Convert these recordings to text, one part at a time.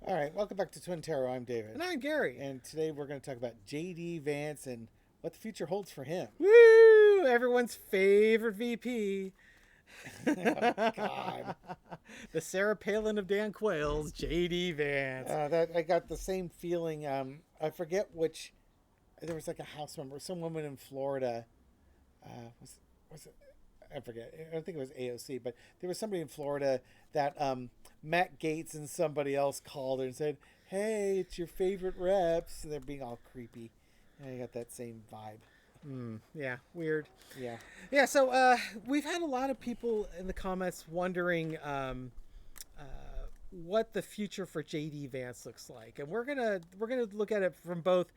All right, welcome back to Twin Tarot. I'm David. And I'm Gary. And today we're going to talk about JD Vance and what the future holds for him. Woo! Everyone's favorite VP. Oh, God. The Sarah Palin of Dan Quayle's JD Vance. That I got the same feeling. I forget which. There was like a house member, some woman in Florida. Was it? I forget. I don't think it was AOC, but there was somebody in Florida that Matt Gaetz and somebody else called her and said, "Hey, it's your favorite reps." And they're being all creepy. And I got that same vibe. Yeah, weird. Yeah. Yeah, so we've had a lot of people in the comments wondering what the future for JD Vance looks like, and we're gonna look at it from both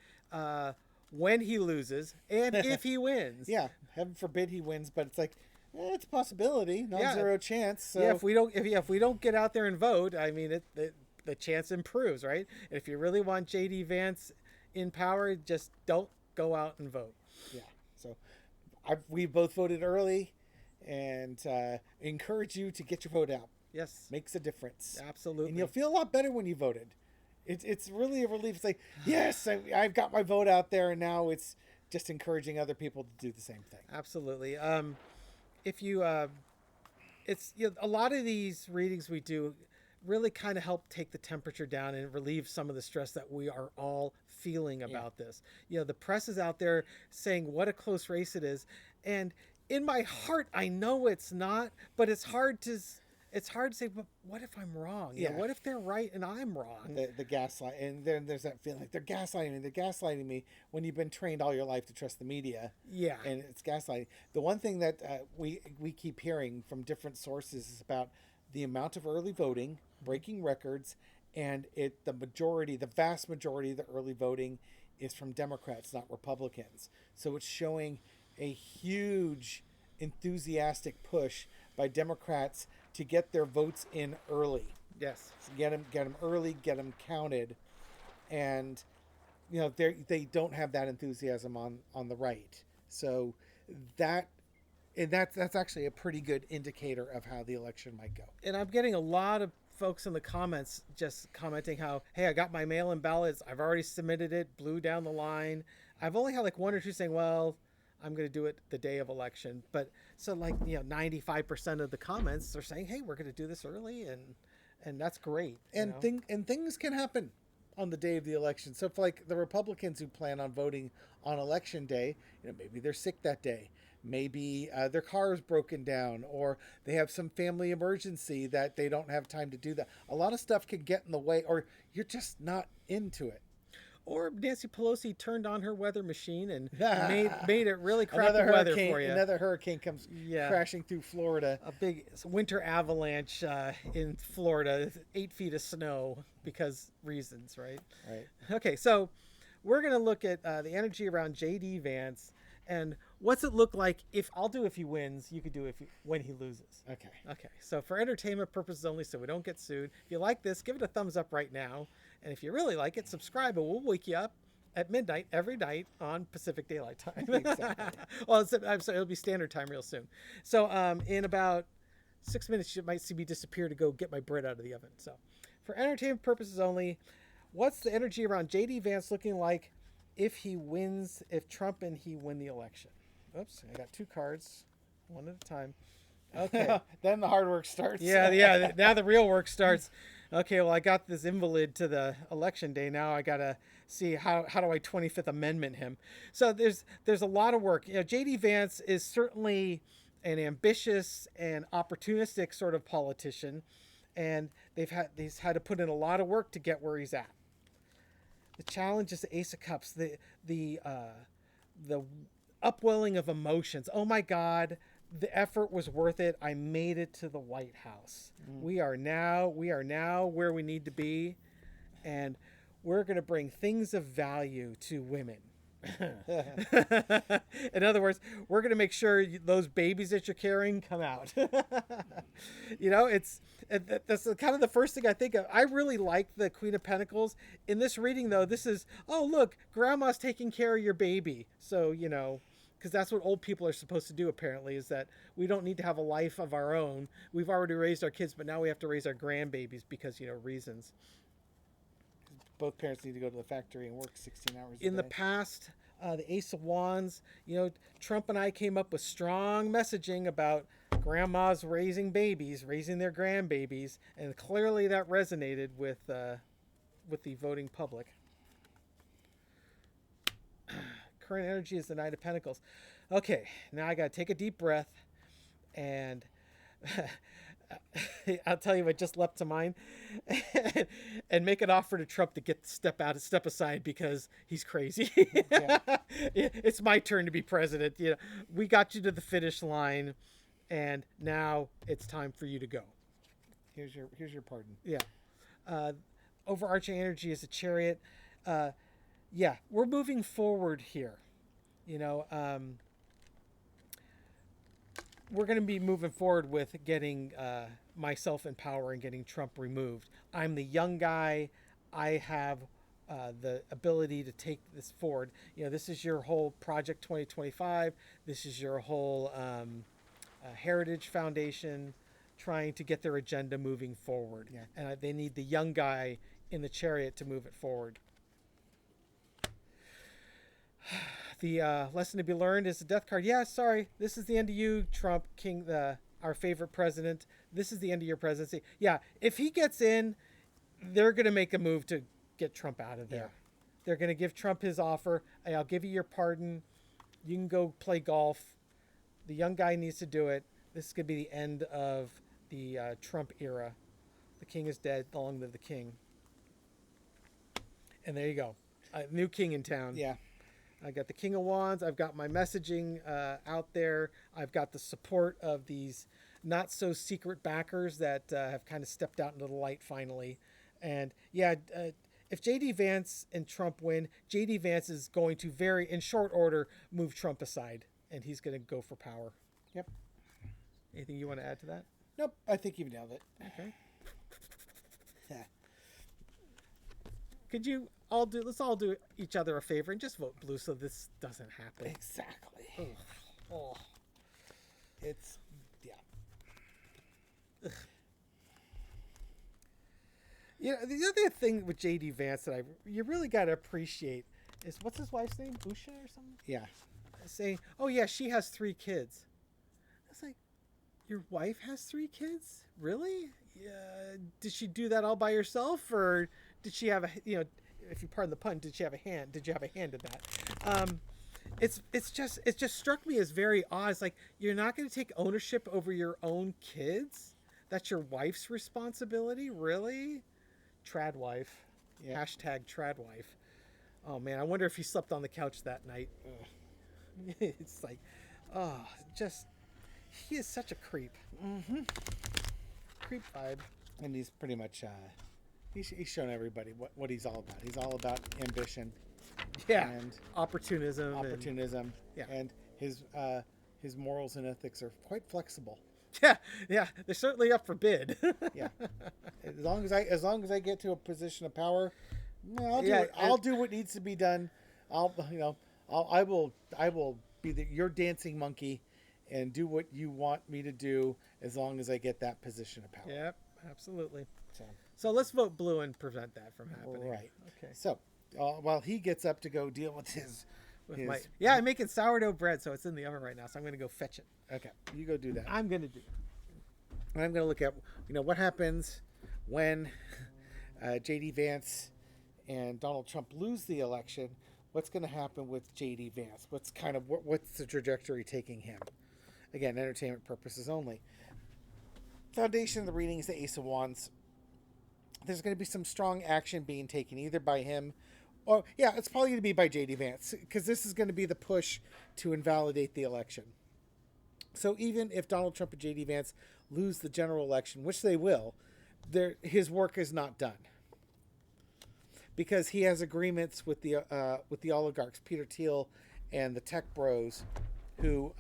when he loses and if he wins. Yeah, heaven forbid he wins, but it's like it's a possibility, non-zero chance. So. Yeah, if we don't get out there and vote, I mean, the chance improves, right? And if you really want JD Vance in power, just don't go out and vote. Yeah. So we both voted early, and encourage you to get your vote out. Yes, Makes a difference. absolutely. And you'll feel a lot better when you voted. It's really a relief. It's like, yes, I've got my vote out there, and now it's just encouraging other people to do the same thing. Absolutely. If you, it's a lot of these readings we do really kind of help take the temperature down and relieve some of the stress that we are all feeling about this. The press is out there saying what a close race it is, and in my heart, I know it's not, but it's hard to say, but what if I'm wrong? What if they're right and I'm wrong? The gaslight, and then there's that feeling like they're gaslighting me when you've been trained all your life to trust the media. Yeah. And it's gaslighting. The one thing that we keep hearing from different sources is about the amount of early voting, breaking records, and the vast majority of the early voting is from Democrats, not Republicans. So it's showing a huge enthusiastic push by Democrats to get their votes in early. Yes. So get them early, get them counted, and they don't have that enthusiasm on the right. So that's actually a pretty good indicator of how the election might go. And I'm getting a lot of folks in the comments just commenting how, hey, I got my mail-in ballots. I've already submitted it, blew down the line. I've only had like one or two saying, well, I'm going to do it the day of election. But so 95% of the comments are saying, hey, we're going to do this early. And that's great. And things can happen on the day of the election. So for like the Republicans who plan on voting on election day, maybe they're sick that day. Maybe their car is broken down, or they have some family emergency that they don't have time to do that. A lot of stuff can get in the way, or you're just not into it. Or Nancy Pelosi turned on her weather machine and made it really crappy weather for you. Another hurricane comes crashing through Florida. A big winter avalanche in Florida, 8 feet of snow because reasons, right? Right. Okay, so we're going to look at the energy around JD Vance and what's it look like if he wins, you could do when he loses. Okay. So for entertainment purposes only, so we don't get sued. If you like this, give it a thumbs up right now. And if you really like it, subscribe and we'll wake you up at midnight every night on Pacific Daylight Time. Exactly. Well, I'm sorry, it'll be standard time real soon. So in about 6 minutes, you might see me disappear to go get my bread out of the oven. So for entertainment purposes only, what's the energy around JD Vance looking like if Trump and he win the election? Oops, I got two cards, one at a time. Okay. Then the hard work starts. Yeah. Now the real work starts. Okay, well, I got this invalid to the election day. Now I got to see how do I 25th Amendment him. So there's a lot of work. JD Vance is certainly an ambitious and opportunistic sort of politician, and he's had to put in a lot of work to get where he's at. The challenge is the Ace of Cups, the upwelling of emotions. Oh my God, the effort was worth it. I made it to the White House. We are now where we need to be, and we're going to bring things of value to women. In other words, we're going to make sure those babies that you're carrying come out. That's kind of the first thing I think of. I really like the Queen of Pentacles. In this reading, though, this is, oh, look, grandma's taking care of your baby. So, because that's what old people are supposed to do, apparently, is that we don't need to have a life of our own. We've already raised our kids, but now we have to raise our grandbabies because, reasons. both parents need to go to the factory and work 16 hours a In the day. past, the Ace of Wands, Trump and I came up with strong messaging about grandmas raising babies, raising their grandbabies, and clearly that resonated with the voting public. Current energy is the Knight of Pentacles. Okay, now I got to take a deep breath, and I'll tell you what just leapt to mind, and make an offer to Trump to step aside because he's crazy. Yeah. It's my turn to be president. We got you to the finish line, and now it's time for you to go. Here's your pardon. Yeah. Overarching energy is a Chariot. Yeah, we're moving forward here. We're going to be moving forward with getting myself in power and getting Trump removed. I'm the young guy. I have the ability to take this forward. This is your whole Project 2025. This is your whole Heritage Foundation trying to get their agenda moving forward. Yeah. And they need the young guy in the Chariot to move it forward. The lesson to be learned is the Death card. Yeah, sorry, this is the end of you, Trump, King, our favorite president. This is the end of your presidency. Yeah, if he gets in, they're going to make a move to get Trump out of there. Yeah. They're going to give Trump his offer. Hey, I'll give you your pardon. You can go play golf. The young guy needs to do it. This is going to be the end of the Trump era. The king is dead. Long live the king. And there you go. New king in town. Yeah. I got the King of Wands. I've got my messaging out there. I've got the support of these not so secret backers that have kind of stepped out into the light finally. And yeah, if JD Vance and Trump win, JD Vance is going to in short order, move Trump aside, and he's going to go for power. Yep. Anything you want to add to that? Nope. I think you've nailed it. Okay. Yeah. Could you let's all do each other a favor and just vote blue so this doesn't happen. Exactly. Ugh. Oh. It's yeah. The other thing with JD Vance that you really got to appreciate is, what's his wife's name? Usha or something? Yeah. Saying, oh yeah, she has 3 kids. It's like, your wife has 3 kids? Really? Yeah. Did she do that all by herself, or did she have if you pardon the pun, did you have a hand in that? It just struck me as very odd. It's like, you're not going to take ownership over your own kids? That's your wife's responsibility? Really? Trad wife. Yeah. Hashtag trad wife. Oh man, I wonder if he slept on the couch that night. It's like, he is such a creep. Mm-hmm. Creep vibe. And he's pretty much he's shown everybody what he's all about. He's all about ambition. Yeah. And opportunism. Yeah. And his morals and ethics are quite flexible. Yeah. They're certainly up for bid. Yeah. As long as I get to a position of power, I'll do what needs to be done. I will be your dancing monkey and do what you want me to do as long as I get that position of power. Yep, absolutely. So So let's vote blue and prevent that from happening. right. Okay. So while he gets up to go deal with his I'm making sourdough bread, so it's in the oven right now. So I'm going to go fetch it. okay, you go do that. I'm going to do it. And I'm going to look at what happens when JD Vance and Donald Trump lose the election. What's going to happen with JD Vance? What's the trajectory taking him? Again, entertainment purposes only. Foundation of the reading is the Ace of Wands. There's going to be some strong action being taken either by him, or it's probably going to be by JD Vance, because this is going to be the push to invalidate the election. So even if Donald Trump and JD Vance lose the general election, which they will, his work is not done, because he has agreements with the oligarchs, Peter Thiel and the tech bros, who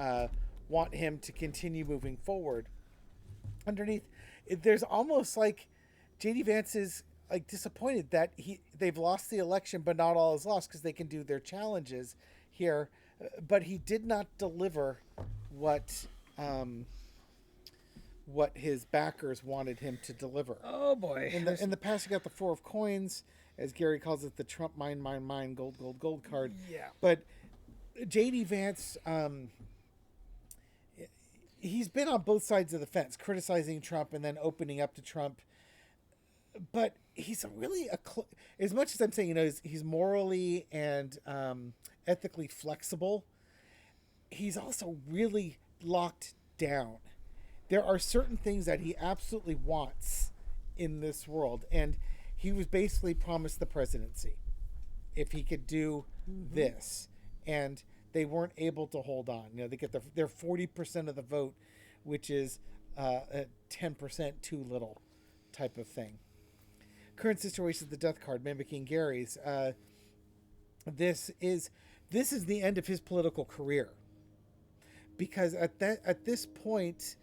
want him to continue moving forward. Underneath, there's almost like JD Vance is like disappointed that they've lost the election, but not all is lost, because they can do their challenges here. But he did not deliver what what his backers wanted him to deliver. Oh boy. In the past, you got the Four of Coins, as Gary calls it, the Trump mine, gold, gold, gold card. Yeah. But JD Vance, he's been on both sides of the fence, criticizing Trump and then opening up to Trump. But he's really as much as I'm saying, he's morally and ethically flexible. He's also really locked down. There are certain things that he absolutely wants in this world, and he was basically promised the presidency if he could do this, and they weren't able to hold on. They get their 40% of the vote, which is a 10% too little type of thing. Current situation, the death card mimicking Gary's. This is the end of his political career, because at this point,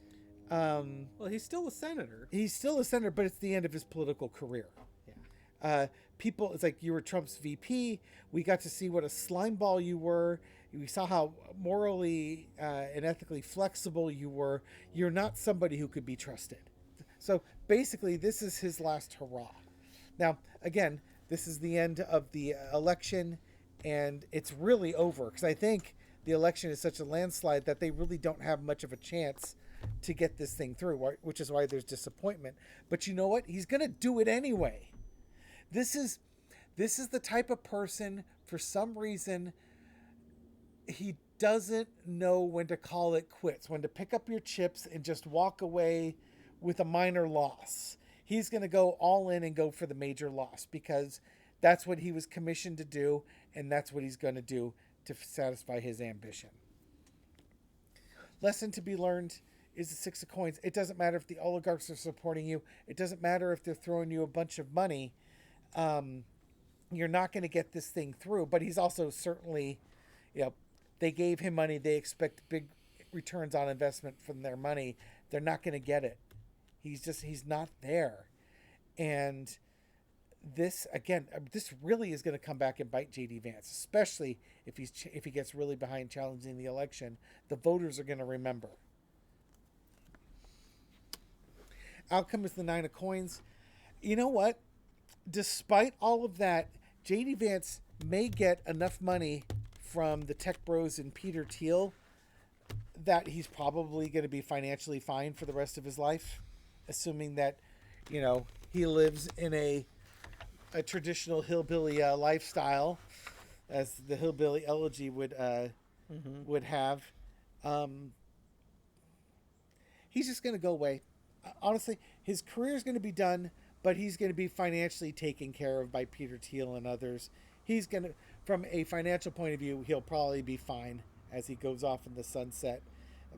well, he's still a senator. He's still a senator, but it's the end of his political career. Yeah. People, it's like you were Trump's VP. We got to see what a slimeball you were. We saw how morally and ethically flexible you were. You're not somebody who could be trusted. So basically, this is his last hurrah. Now, again, this is the end of the election, and it's really over, because I think the election is such a landslide that they really don't have much of a chance to get this thing through, which is why there's disappointment. But you know what? He's going to do it anyway. This is the type of person, for some reason, he doesn't know when to call it quits, when to pick up your chips and just walk away with a minor loss. He's going to go all in and go for the major loss, because that's what he was commissioned to do, and that's what he's going to do to satisfy his ambition. Lesson to be learned is the Six of Coins. It doesn't matter if the oligarchs are supporting you. It doesn't matter if they're throwing you a bunch of money. You're not going to get this thing through. But he's also certainly, they gave him money. They expect big returns on investment from their money. They're not going to get it. He's not there. And this really is going to come back and bite JD Vance, especially if he gets really behind challenging the election. The voters are going to remember. Outcome is the Nine of Coins. You know what? Despite all of that, JD Vance may get enough money from the tech bros and Peter Thiel that he's probably going to be financially fine for the rest of his life, assuming that, he lives in a traditional hillbilly lifestyle, as the hillbilly elegy would have. He's just going to go away. Honestly, his career is going to be done, but he's going to be financially taken care of by Peter Thiel and others. He's going to, from a financial point of view, he'll probably be fine as he goes off in the sunset.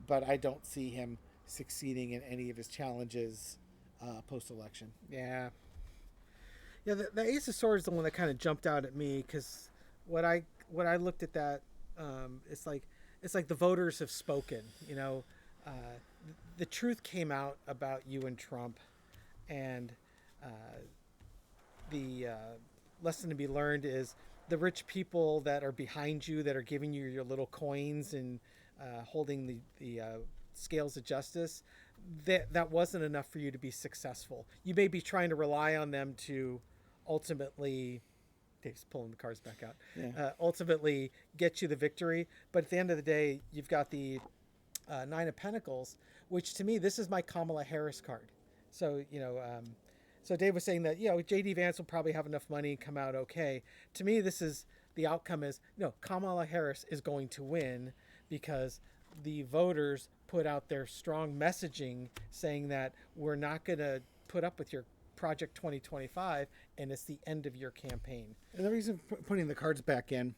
But I don't see him succeeding in any of his challenges post-election. Yeah. Yeah, the Ace of Swords is the one that kind of jumped out at me, because when I looked at that, it's like the voters have spoken. The truth came out about you and Trump, and the lesson to be learned is the rich people that are behind you, that are giving you your little coins and holding the scales of justice, that wasn't enough for you to be successful. You may be trying to rely on them to ultimately, Dave's pulling the cards back out, ultimately get you the victory. But at the end of the day, you've got the Nine of Pentacles, which to me, this is my Kamala Harris card. So, so Dave was saying that, JD Vance will probably have enough money and come out okay. To me, the outcome is, Kamala Harris is going to win, because the voters put out their strong messaging saying that we're not going to put up with your Project 2025, and it's the end of your campaign. And the reason putting the cards back in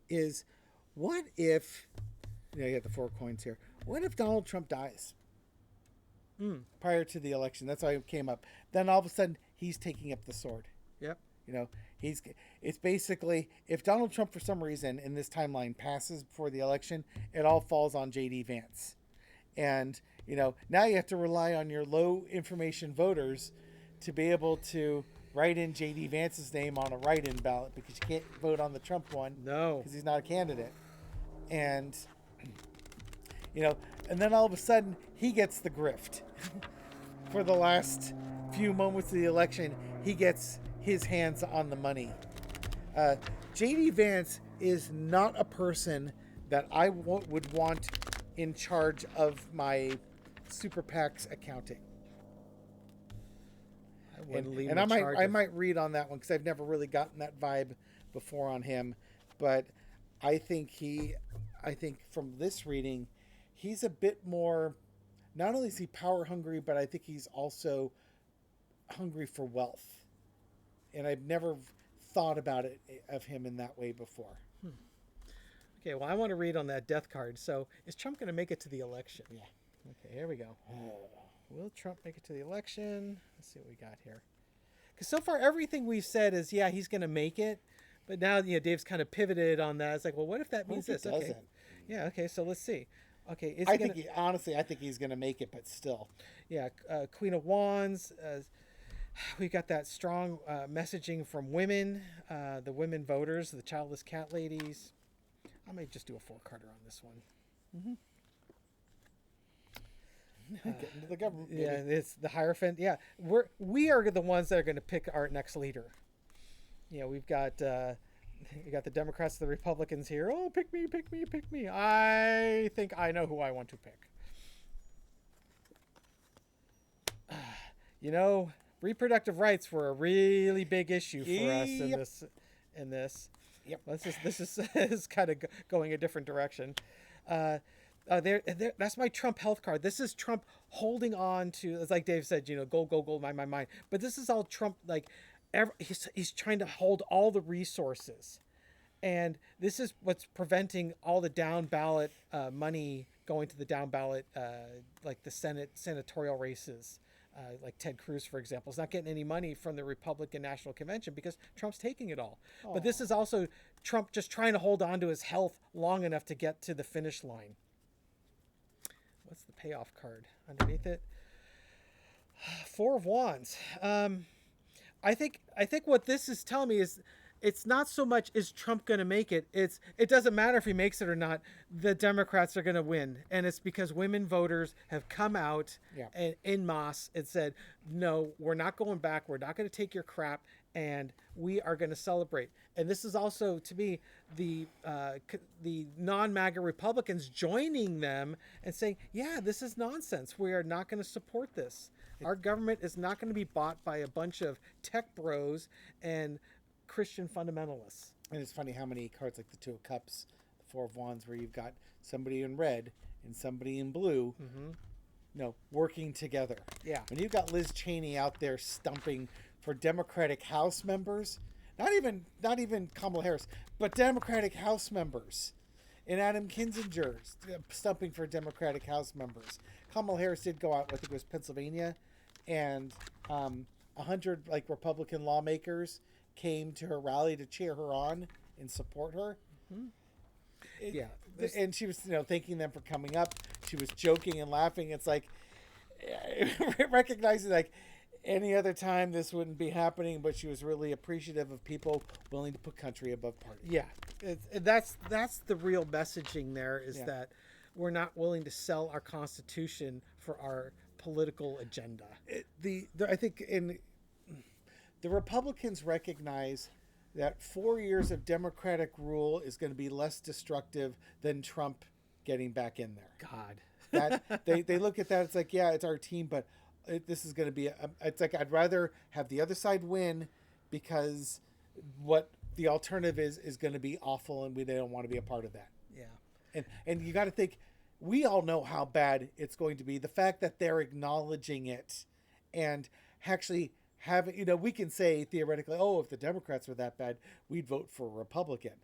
is, what if, you got the 4 coins here, what if Donald Trump dies prior to the election? That's why it came up. Then all of a sudden, he's taking up the sword. Yep. It's basically, if Donald Trump for some reason in this timeline passes before the election, it all falls on JD Vance. And, now you have to rely on your low information voters to be able to write in JD Vance's name on a write-in ballot, because you can't vote on the Trump one. No. Because he's not a candidate. And, And then all of a sudden, he gets the grift. For the last few moments of the election, he gets his hands on the money. Uh, JD Vance is not a person that I would want in charge of my super PAC's accounting. I wouldn't leave And him in charge. I might read on that one because I've never really gotten that vibe before on him, but I think I think from this reading, he's a bit more. Not only is he power hungry, but I think he's also hungry for wealth, and I've never thought about it of him in that way before. Okay, well, I want to read on that death card. So, is Trump going to make it to the election? Yeah. Okay, here we go. Will Trump make it to the election? Let's see what we got here. Because so far, everything we've said is, yeah, he's going to make it. But now, Dave's kind of pivoted on that. It's like, well, what if that means this? Okay. Yeah, okay, so let's see. Okay, honestly, I think he's going to make it, but still. Yeah, Queen of Wands. We've got that strong messaging from women, the women voters, the childless cat ladies. I may just do a 4-carder on this one. Get into the government. Yeah, it's the Hierophant. Yeah, we are the ones that are going to pick our next leader. We've got the Democrats, the Republicans here. Oh, pick me, pick me, pick me. I think I know who I want to pick. Reproductive rights were a really big issue for us in this. Yep. This is kind of going a different direction. That's my Trump health card. This is Trump holding on to, as like Dave said, gold, gold, gold, mine. But this is all Trump, like, he's trying to hold all the resources. And this is what's preventing all the down ballot money going to the down ballot, like the senatorial races. Like Ted Cruz, for example, is not getting any money from the Republican National Convention because Trump's taking it all. Aww. But this is also Trump just trying to hold on to his health long enough to get to the finish line. What's the payoff card underneath it? 4 of Wands. I think what this is telling me is it's not so much is Trump going to make it. It doesn't matter if he makes it or not. The Democrats are going to win, and it's because women voters have come out en masse and said, "No, we're not going back. We're not going to take your crap, and we are going to celebrate." And this is also, to me, the non-MAGA Republicans joining them and saying, "Yeah, this is nonsense. We are not going to support this. Our government is not going to be bought by a bunch of tech bros and Christian fundamentalists." And it's funny how many cards like the 2 of Cups, the 4 of Wands, where you've got somebody in red and somebody in blue, working together. Yeah. When you've got Liz Cheney out there stumping for Democratic House members, not even Kamala Harris, but Democratic House members, and Adam Kinzinger stumping for Democratic House members. Kamala Harris did go out, I think it was Pennsylvania, and 100 Republican lawmakers came to her rally to cheer her on and support her. And she was, thanking them for coming up. She was joking and laughing. It's like recognizing like any other time this wouldn't be happening, but she was really appreciative of people willing to put country above party. Yeah, that's the real messaging there is that we're not willing to sell our Constitution for our political agenda. I think the Republicans recognize that 4 years of Democratic rule is going to be less destructive than Trump getting back in there. God. That they look at that, it's like, yeah, it's our team, but this is going to be it's like I'd rather have the other side win because what the alternative is going to be awful, and they don't want to be a part of that. Yeah. And you got to think, we all know how bad it's going to be. The fact that they're acknowledging it and actually have, we can say theoretically, oh, if the Democrats were that bad, we'd vote for a Republican.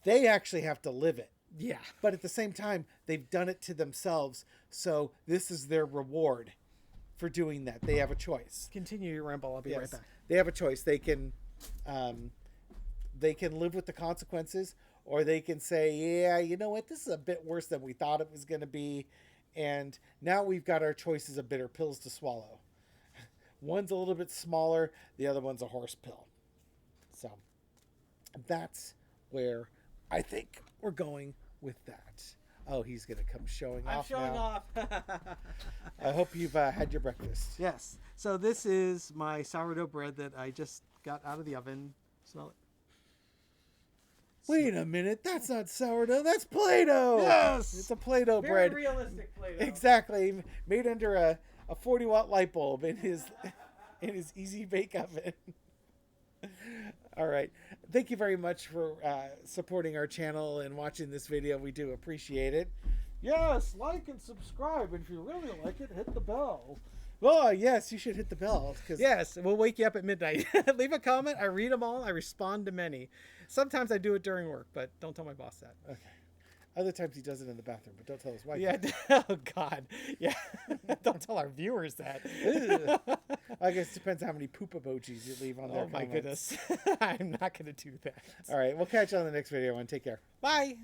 They actually have to live it. Yeah. But at the same time, they've done it to themselves. So this is their reward for doing that. They have a choice. Continue your ramble. I'll be right back. They have a choice. They can live with the consequences, or they can say, yeah, you know what, this is a bit worse than we thought it was going to be. And now we've got our choices of bitter pills to swallow. One's a little bit smaller. The other one's a horse pill. So that's where I think we're going with that. Oh, he's gonna come showing I'm off showing now. off. I hope you've had your breakfast. Yes. So this is my sourdough bread that I just got out of the oven. Smell it. Wait a minute, that's not sourdough, that's Play-Doh! Yes! It's a Play-Doh Very bread. realistic Play-Doh. Exactly. Made under a 40-watt light bulb in his easy bake oven. All right. Thank you very much for supporting our channel and watching this video. We do appreciate it. Yes, like and subscribe. And if you really like it, hit the bell. Well, yes, you should hit the bell. Yes, we'll wake you up at midnight. Leave a comment. I read them all. I respond to many. Sometimes I do it during work, but don't tell my boss that. Okay. Other times he does it in the bathroom, but don't tell his wife. Yeah. Oh, God. Yeah. Don't tell our viewers that. I guess it depends how many poop emojis you leave on their Oh, my comments. goodness. I'm not going to do that. All right. We'll catch you on the next video, and take care. Bye.